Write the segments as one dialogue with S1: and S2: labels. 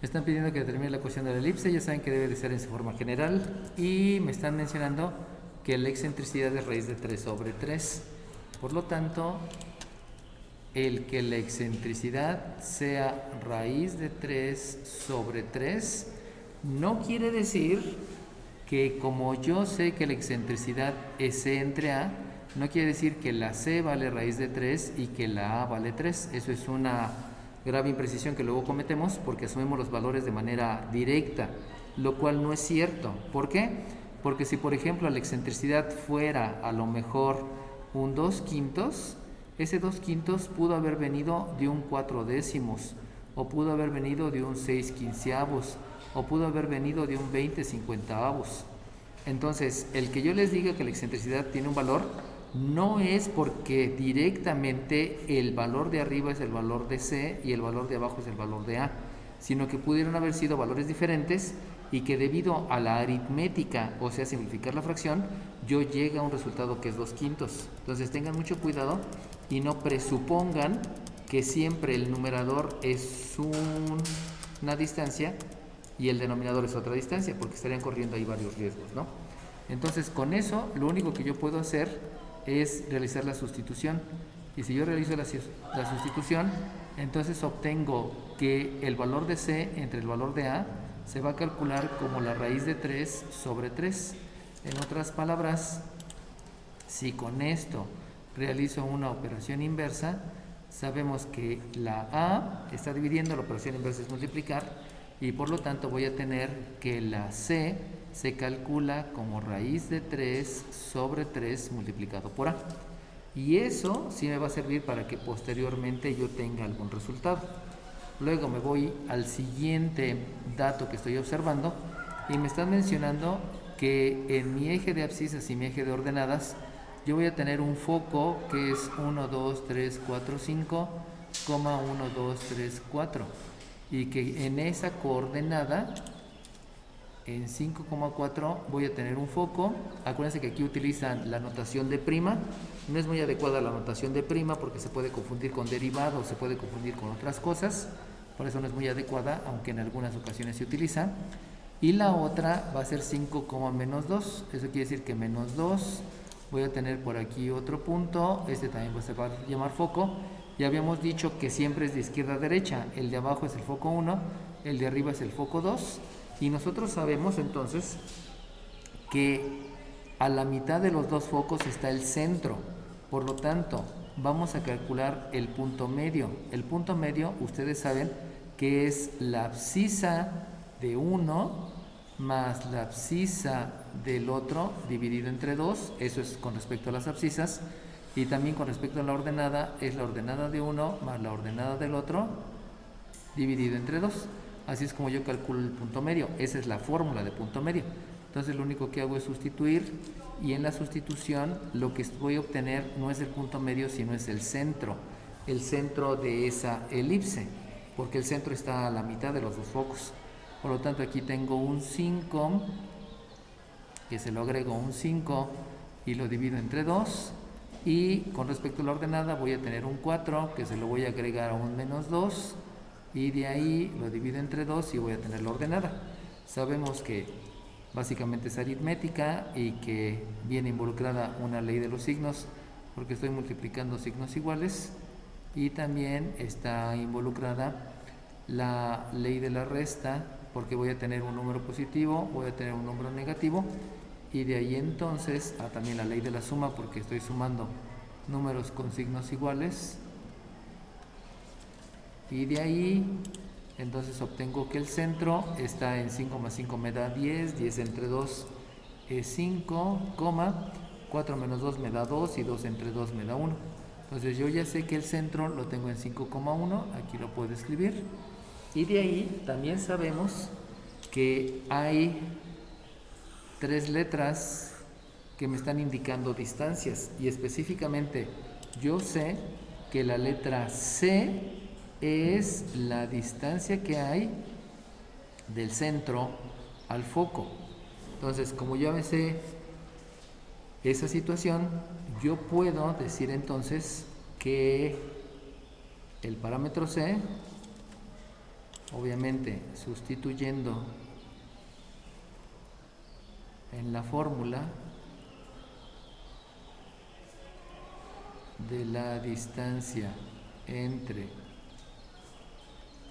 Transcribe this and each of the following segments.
S1: Me están pidiendo que determine la ecuación de la elipse, ya saben que debe de ser en su forma general, y me están mencionando que la excentricidad es raíz de 3 sobre 3. Por lo tanto, el que la excentricidad sea raíz de 3 sobre 3 no quiere decir que, como yo sé que la excentricidad es C entre A, no quiere decir que la C vale raíz de 3 y que la A vale 3. Eso es una grave imprecisión que luego cometemos porque asumimos los valores de manera directa, lo cual no es cierto. ¿Por qué? Porque si, por ejemplo, la excentricidad fuera a lo mejor un 2/5, ese 2/5 pudo haber venido de un 4/10, o pudo haber venido de un 6/15, o pudo haber venido de un 20/50. Entonces, el que yo les diga que la excentricidad tiene un valor no es porque directamente el valor de arriba es el valor de C y el valor de abajo es el valor de A, sino que pudieron haber sido valores diferentes y que debido a la aritmética, o sea, simplificar la fracción, yo llegue a un resultado que es 2/5. Entonces tengan mucho cuidado y no presupongan que siempre el numerador es una distancia y el denominador es otra distancia, porque estarían corriendo ahí varios riesgos, ¿no? Entonces, con eso, lo único que yo puedo hacer es realizar la sustitución. Y si yo realizo la sustitución, entonces obtengo que el valor de C entre el valor de A se va a calcular como la raíz de 3 sobre 3. En otras palabras, si con esto realizo una operación inversa, sabemos que la A está dividiendo, la operación inversa es multiplicar, y por lo tanto voy a tener que la C se calcula como raíz de 3 sobre 3 multiplicado por A. Y eso sí me va a servir para que posteriormente yo tenga algún resultado. Luego me voy al siguiente dato que estoy observando y me están mencionando que en mi eje de abscisas y mi eje de ordenadas yo voy a tener un foco que es 1, 2, 3, 4, 5, 1, 2, 3, 4, y que en esa coordenada, en 5,4, voy a tener un foco. Acuérdense que aquí utilizan la notación de prima. No es muy adecuada la notación de prima porque se puede confundir con derivado, se puede confundir con otras cosas. Por eso no es muy adecuada, aunque en algunas ocasiones se utiliza. Y la otra va a ser 5, menos 2. Eso quiere decir que menos 2. Voy a tener por aquí otro punto. Este también se va a llamar foco. Ya habíamos dicho que siempre es de izquierda a derecha. El de abajo es el foco 1, el de arriba es el foco 2. Y nosotros sabemos entonces que a la mitad de los dos focos está el centro. Por lo tanto, vamos a calcular el punto medio. El punto medio, ustedes saben que es la abscisa de uno más la abscisa del otro dividido entre 2. Eso es con respecto a las abscisas. Y también con respecto a la ordenada, es la ordenada de uno más la ordenada del otro dividido entre 2. Así es como yo calculo el punto medio. Esa es la fórmula de punto medio. Entonces lo único que hago es sustituir, y en la sustitución lo que voy a obtener no es el punto medio, sino es el centro de esa elipse, porque el centro está a la mitad de los dos focos. Por lo tanto, aquí tengo un 5, que se lo agrego un 5 y lo divido entre 2. Y con respecto a la ordenada voy a tener un 4, que se lo voy a agregar a un menos 2. Y de ahí lo divido entre 2 y voy a tener la ordenada. Sabemos que básicamente es aritmética y que viene involucrada una ley de los signos, porque estoy multiplicando signos iguales, y también está involucrada la ley de la resta, porque voy a tener un número positivo, voy a tener un número negativo, y de ahí entonces también la ley de la suma, porque estoy sumando números con signos iguales. Y de ahí entonces obtengo que el centro está en 5 más 5 me da 10, 10 entre 2 es 5, 4 menos 2 me da 2 y 2 entre 2 me da 1. Entonces yo ya sé que el centro lo tengo en 5,1, aquí lo puedo escribir. Y de ahí también sabemos que hay 3 letras que me están indicando distancias, y específicamente yo sé que la letra C es la distancia que hay del centro al foco. Entonces, como ya me sé esa situación, yo puedo decir entonces que el parámetro C obviamente sustituyendo en la fórmula de la distancia entre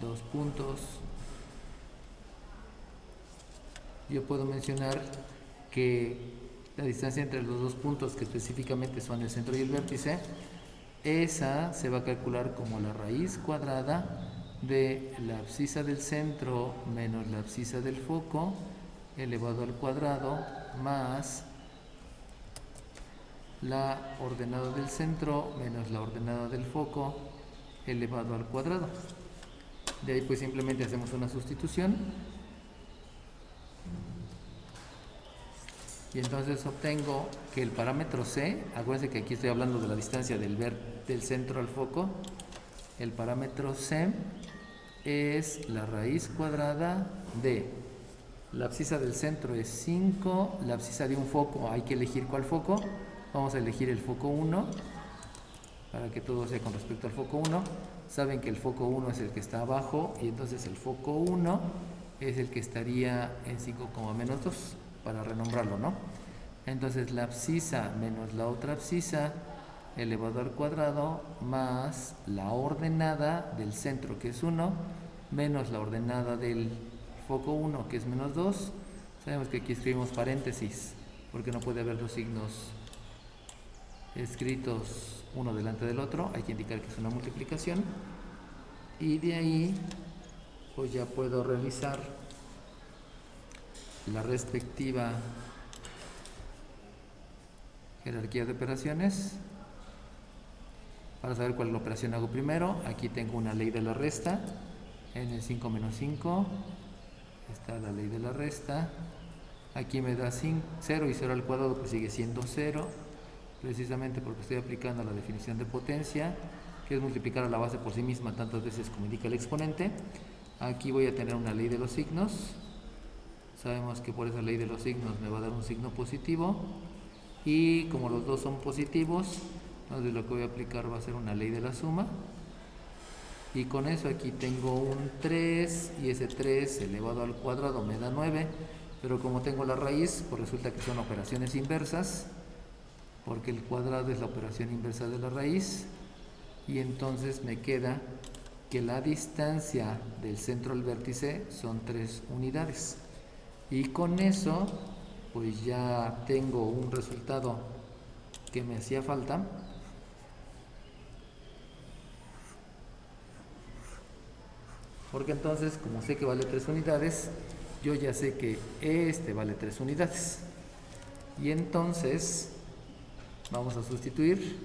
S1: dos puntos, yo puedo mencionar que la distancia entre los dos puntos, que específicamente son el centro y el vértice, esa se va a calcular como la raíz cuadrada de la abscisa del centro menos la abscisa del foco elevado al cuadrado más la ordenada del centro menos la ordenada del foco elevado al cuadrado. De ahí pues simplemente hacemos una sustitución y entonces obtengo que el parámetro C, acuérdense que aquí estoy hablando de la distancia del centro al foco, el parámetro C es la raíz cuadrada de la abscisa del centro es 5, la abscisa de un foco, hay que elegir cuál foco, vamos a elegir el foco 1 para que todo sea con respecto al foco 1. Saben que el foco 1 es el que está abajo y entonces el foco 1 es el que estaría en 5, menos 2 para renombrarlo, ¿no? Entonces la abscisa menos la otra abscisa elevado al cuadrado más la ordenada del centro, que es 1, menos la ordenada del foco 1, que es menos 2. Sabemos que aquí escribimos paréntesis porque no puede haber dos signos escritos uno delante del otro, hay que indicar que es una multiplicación y de ahí pues ya puedo realizar la respectiva jerarquía de operaciones para saber cuál operación hago primero. Aquí tengo una ley de la resta, en el 5 menos 5 está la ley de la resta, aquí me da 0 y 0 al cuadrado pues sigue siendo 0, precisamente porque estoy aplicando la definición de potencia, que es multiplicar a la base por sí misma tantas veces como indica el exponente. Aquí voy a tener una ley de los signos, sabemos que por esa ley de los signos me va a dar un signo positivo y como los dos son positivos, entonces lo que voy a aplicar va a ser una ley de la suma y con eso aquí tengo un 3 y ese 3 elevado al cuadrado me da 9, pero como tengo la raíz pues resulta que son operaciones inversas porque el cuadrado es la operación inversa de la raíz y entonces me queda que la distancia del centro al vértice son 3 unidades y con eso pues ya tengo un resultado que me hacía falta, porque entonces como sé que vale 3 unidades, yo ya sé que este vale 3 unidades y entonces vamos a sustituir.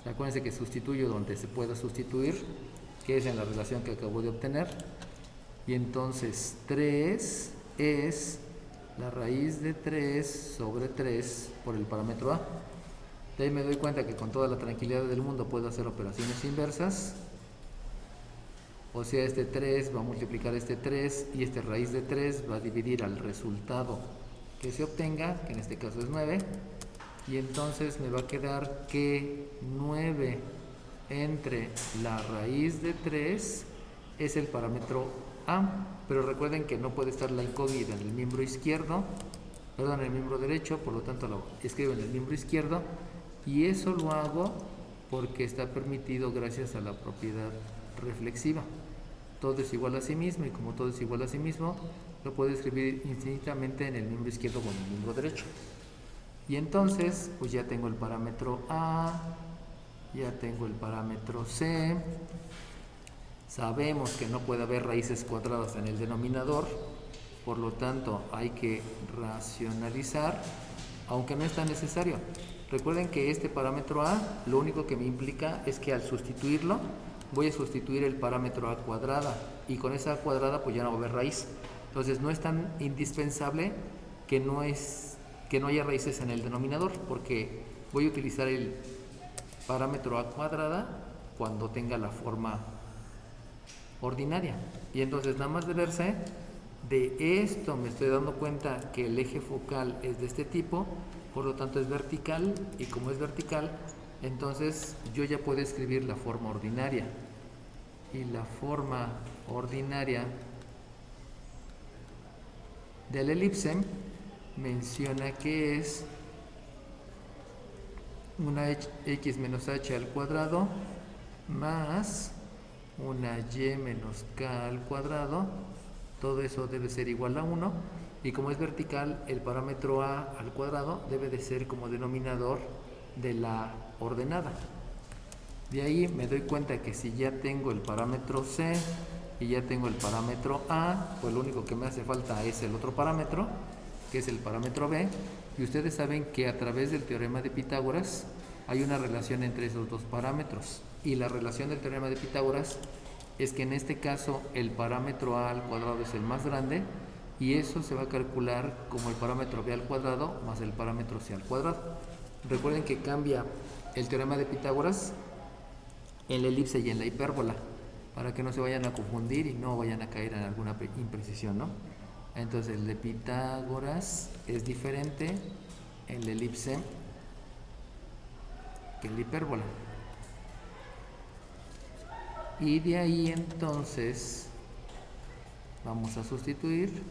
S1: Acuérdense que sustituyo donde se pueda sustituir, que es en la relación que acabo de obtener. Y entonces 3 es la raíz de 3 sobre 3 por el parámetro A. De ahí me doy cuenta que con toda la tranquilidad del mundo puedo hacer operaciones inversas. O sea, este 3 va a multiplicar este 3 y este raíz de 3 va a dividir al resultado que se obtenga, que en este caso es 9, y entonces me va a quedar que 9 entre la raíz de 3 es el parámetro A, pero recuerden que no puede estar la incógnita en el miembro izquierdo, en el miembro derecho, por lo tanto lo escribo en el miembro izquierdo y eso lo hago porque está permitido gracias a la propiedad reflexiva. Todo es igual a sí mismo y como todo es igual a sí mismo, lo puedo escribir infinitamente en el miembro izquierdo o en el miembro derecho. Y entonces, pues ya tengo el parámetro A, ya tengo el parámetro C. Sabemos que no puede haber raíces cuadradas en el denominador, por lo tanto hay que racionalizar, aunque no es tan necesario. Recuerden que este parámetro A, lo único que me implica es que al sustituirlo, voy a sustituir el parámetro A cuadrada y con esa A cuadrada pues ya no va a haber raíz. Entonces no es tan indispensable que no haya raíces en el denominador, porque voy a utilizar el parámetro A cuadrada cuando tenga la forma ordinaria. Y entonces nada más de verse, de esto me estoy dando cuenta que el eje focal es de este tipo, por lo tanto es vertical, y como es vertical, entonces yo ya puedo escribir la forma ordinaria. y la forma ordinaria de la elipse menciona que es una x menos h al cuadrado más una y menos k al cuadrado. Todo eso debe ser igual a 1, y como es vertical, el parámetro a al cuadrado debe de ser como denominador de la ordenada. De ahí me doy cuenta que si ya tengo el parámetro c y ya tengo el parámetro a, pues lo único que me hace falta es el otro parámetro, que es el parámetro b, y ustedes saben que a través del teorema de Pitágoras hay una relación entre esos dos parámetros, y la relación del teorema de Pitágoras es que en este caso el parámetro a al cuadrado es el más grande, y eso se va a calcular como el parámetro b al cuadrado más el parámetro c al cuadrado. Recuerden que cambia el teorema de Pitágoras en la elipse y en la hipérbola, para que no se vayan a confundir y no vayan a caer en alguna imprecisión, ¿no? Entonces el de Pitágoras es diferente en la elipse que en la hipérbola. Y de ahí entonces vamos a sustituir,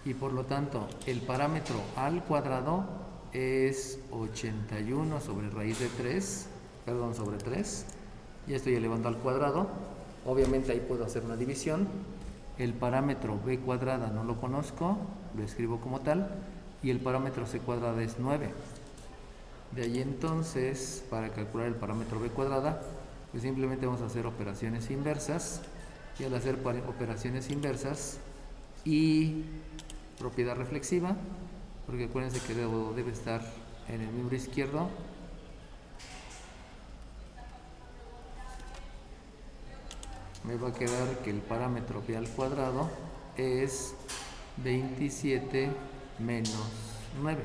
S1: y por lo tanto el parámetro al cuadrado es 81 sobre raíz de 3, perdón, sobre 3. Ya estoy elevando al cuadrado. Obviamente ahí puedo hacer una división. El parámetro b cuadrada no lo conozco, lo escribo como tal, y el parámetro c cuadrada es 9. De ahí entonces, para calcular el parámetro b cuadrada, pues simplemente vamos a hacer operaciones inversas, y al hacer operaciones inversas y propiedad reflexiva, porque acuérdense que debe estar en el miembro izquierdo, me va a quedar que el parámetro b al cuadrado es 27 menos 9.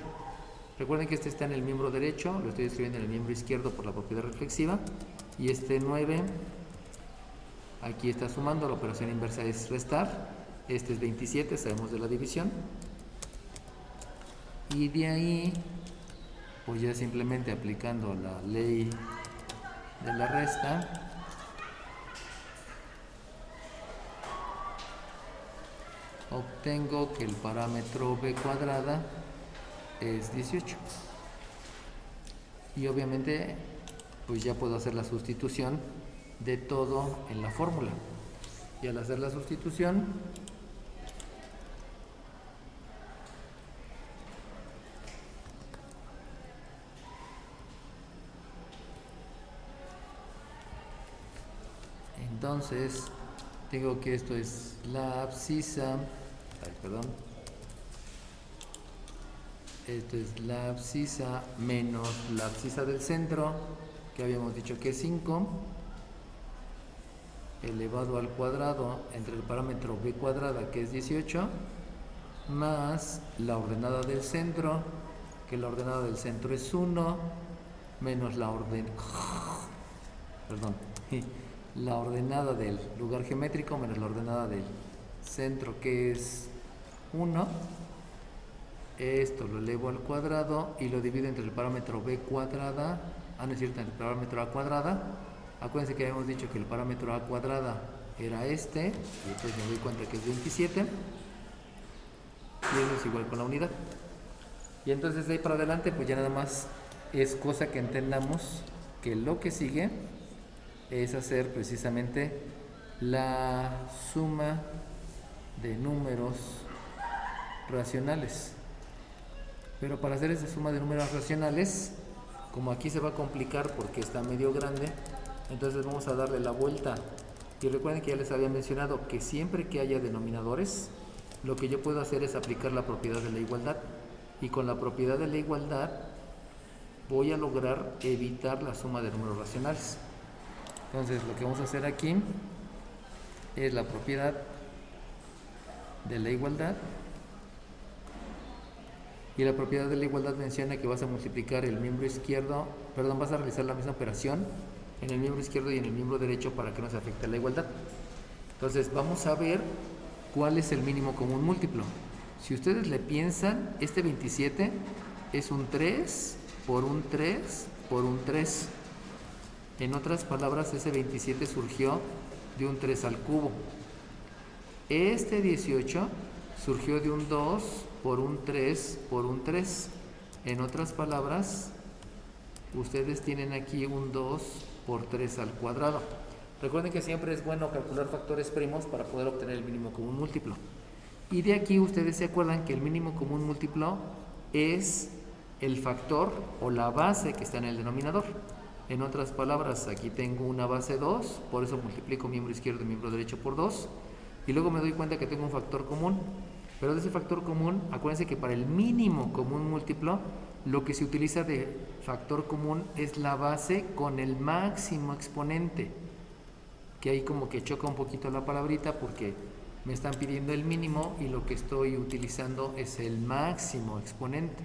S1: Recuerden que este está en el miembro derecho, lo estoy escribiendo en el miembro izquierdo por la propiedad reflexiva, y este 9 aquí está sumando, la operación inversa es restar, este es 27, sabemos de la división, y de ahí pues ya simplemente aplicando la ley de la resta, obtengo que el parámetro b cuadrada es 18, y obviamente pues ya puedo hacer la sustitución de todo en la fórmula, y al hacer la sustitución entonces tengo que esto es la abscisa, esto es la abscisa menos la abscisa del centro, que habíamos dicho que es 5, elevado al cuadrado entre el parámetro b cuadrada, que es 18, más la ordenada del centro, que la ordenada del centro es 1, menos la ordenada del lugar geométrico menos la ordenada del centro, que es 1. Esto lo elevo al cuadrado y lo divido entre el parámetro b cuadrada, no es cierto, el parámetro a cuadrada. Acuérdense que habíamos dicho que el parámetro a cuadrada era este, y entonces me doy cuenta que es 27, y eso es igual con la unidad. Y entonces de ahí para adelante pues ya nada más es cosa que entendamos que lo que sigue es hacer precisamente la suma de números racionales. Pero para hacer esa suma de números racionales, como aquí se va a complicar porque está medio grande, entonces vamos a darle la vuelta. Y recuerden que ya les había mencionado que siempre que haya denominadores, lo que yo puedo hacer es aplicar la propiedad de la igualdad. Y con la propiedad de la igualdad voy a lograr evitar la suma de números racionales. Entonces lo que vamos a hacer aquí es la propiedad de la igualdad, y la propiedad de la igualdad menciona que vas a multiplicar el miembro izquierdo, vas a realizar la misma operación en el miembro izquierdo y en el miembro derecho para que no se afecte la igualdad. Entonces vamos a ver cuál es el mínimo común múltiplo. Si ustedes le piensan, este 27 es un 3 por un 3 por un 3. En otras palabras, ese 27 surgió de un 3 al cubo. Este 18 surgió de un 2 por un 3 por un 3. En otras palabras, ustedes tienen aquí un 2 por 3 al cuadrado. Recuerden que siempre es bueno calcular factores primos para poder obtener el mínimo común múltiplo. Y de aquí ustedes se acuerdan que el mínimo común múltiplo es el factor o la base que está en el denominador. En otras palabras, aquí tengo una base 2, por eso multiplico miembro izquierdo y miembro derecho por 2, y luego me doy cuenta que tengo un factor común. Pero de ese factor común, acuérdense que para el mínimo común múltiplo, lo que se utiliza de factor común es la base con el máximo exponente, que ahí como que choca un poquito la palabrita porque me están pidiendo el mínimo y lo que estoy utilizando es el máximo exponente.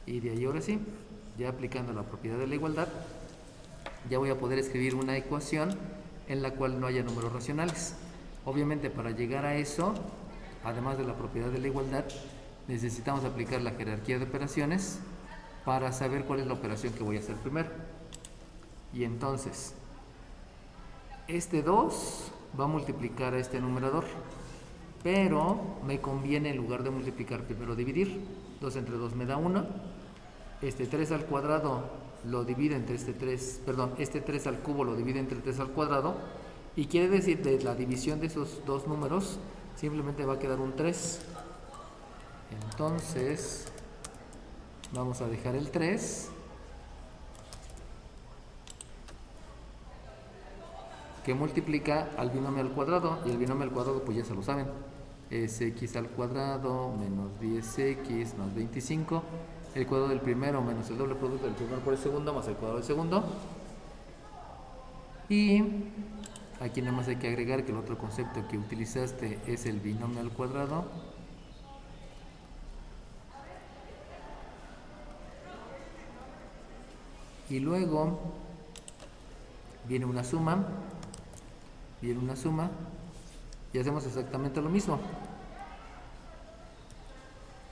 S1: Y de ahí ahora sí, ya aplicando la propiedad de la igualdad, ya voy a poder escribir una ecuación en la cual no haya números racionales. Obviamente para llegar a eso, además de la propiedad de la igualdad, necesitamos aplicar la jerarquía de operaciones para saber cuál es la operación que voy a hacer primero. Y entonces, este 2 va a multiplicar a este numerador, pero me conviene en lugar de multiplicar primero dividir. 2 entre 2 me da 1. Este 3 al cuadrado lo divide entre este 3 al cubo lo divide entre 3 al cuadrado, y quiere decir de la división de esos dos números simplemente va a quedar un 3. Entonces vamos a dejar el 3, que multiplica al binomio al cuadrado, y el binomio al cuadrado pues ya se lo saben, es x al cuadrado menos 10x más 25, el cuadrado del primero menos el doble producto del primero por el segundo más el cuadrado del segundo. Y aquí nada más hay que agregar que el otro concepto que utilizaste es el binomio al cuadrado. Y luego viene una suma, y hacemos exactamente lo mismo.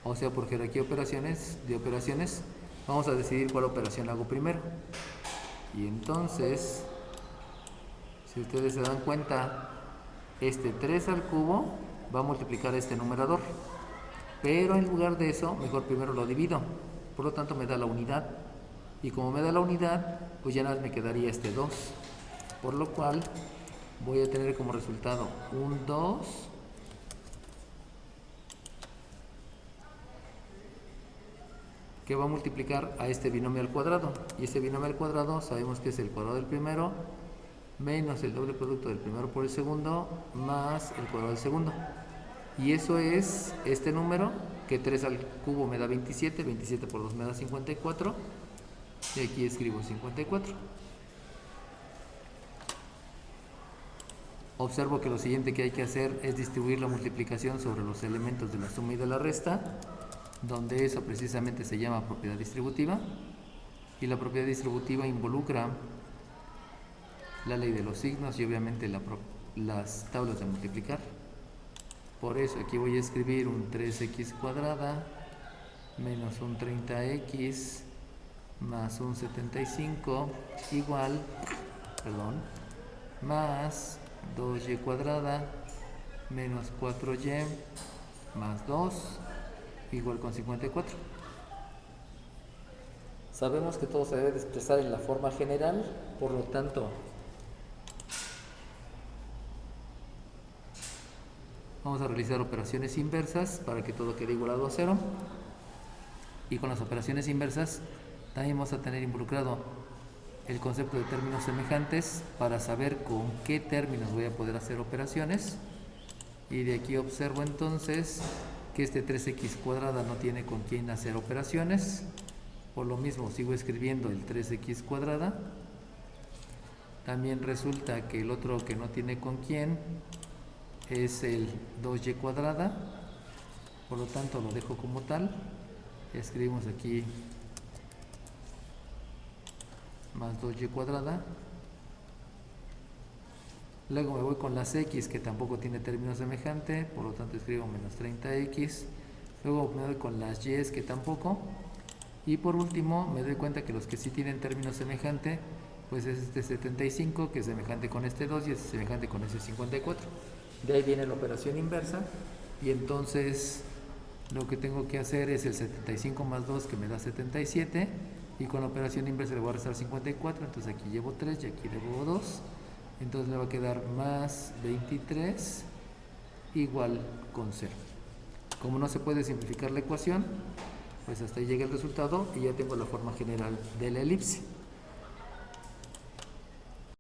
S1: O sea, por jerarquía de operaciones, vamos a decidir cuál operación hago primero. Y entonces, si ustedes se dan cuenta, este 3 al cubo va a multiplicar este numerador. Pero en lugar de eso, mejor primero lo divido. Por lo tanto, me da la unidad. Y como me da la unidad, pues ya nada más me quedaría este 2. Por lo cual, voy a tener como resultado un 2 que va a multiplicar a este binomio al cuadrado. Y este binomio al cuadrado sabemos que es el cuadrado del primero menos el doble producto del primero por el segundo más el cuadrado del segundo. Y eso es este número, que 3 al cubo me da 27, 27 por 2 me da 54, y aquí escribo 54. Observo que lo siguiente que hay que hacer es distribuir la multiplicación sobre los elementos de la suma y de la resta, donde eso precisamente se llama propiedad distributiva, y la propiedad distributiva involucra la ley de los signos y obviamente las tablas de multiplicar. Por eso aquí voy a escribir un 3x cuadrada menos un 30x más un 75 igual, más 2y cuadrada menos 4y más 2 igual con 54. Sabemos que todo se debe de expresar en la forma general, por lo tanto vamos a realizar operaciones inversas para que todo quede igualado a 0. Y con las operaciones inversas también vamos a tener involucrado el concepto de términos semejantes para saber con qué términos voy a poder hacer operaciones. Y de aquí observo entonces que este 3x cuadrada no tiene con quién hacer operaciones. Por lo mismo sigo escribiendo el 3x cuadrada. También resulta que el otro que no tiene con quién es el 2y cuadrada. Por lo tanto lo dejo como tal. Escribimos aquí más 2y cuadrada. Luego me voy con las x, que tampoco tiene término semejante, por lo tanto escribo menos 30x. Luego me voy con las y, que tampoco. Y por último, me doy cuenta que los que sí tienen término semejante, pues es este 75, que es semejante con este 2 y es semejante con ese 54. De ahí viene la operación inversa, y entonces lo que tengo que hacer es el 75 más 2, que me da 77, y con la operación inversa le voy a restar 54, entonces aquí llevo 3 y aquí llevo 2, entonces me va a quedar más 23 igual con 0. Como no se puede simplificar la ecuación, pues hasta ahí llega el resultado y ya tengo la forma general de la elipse.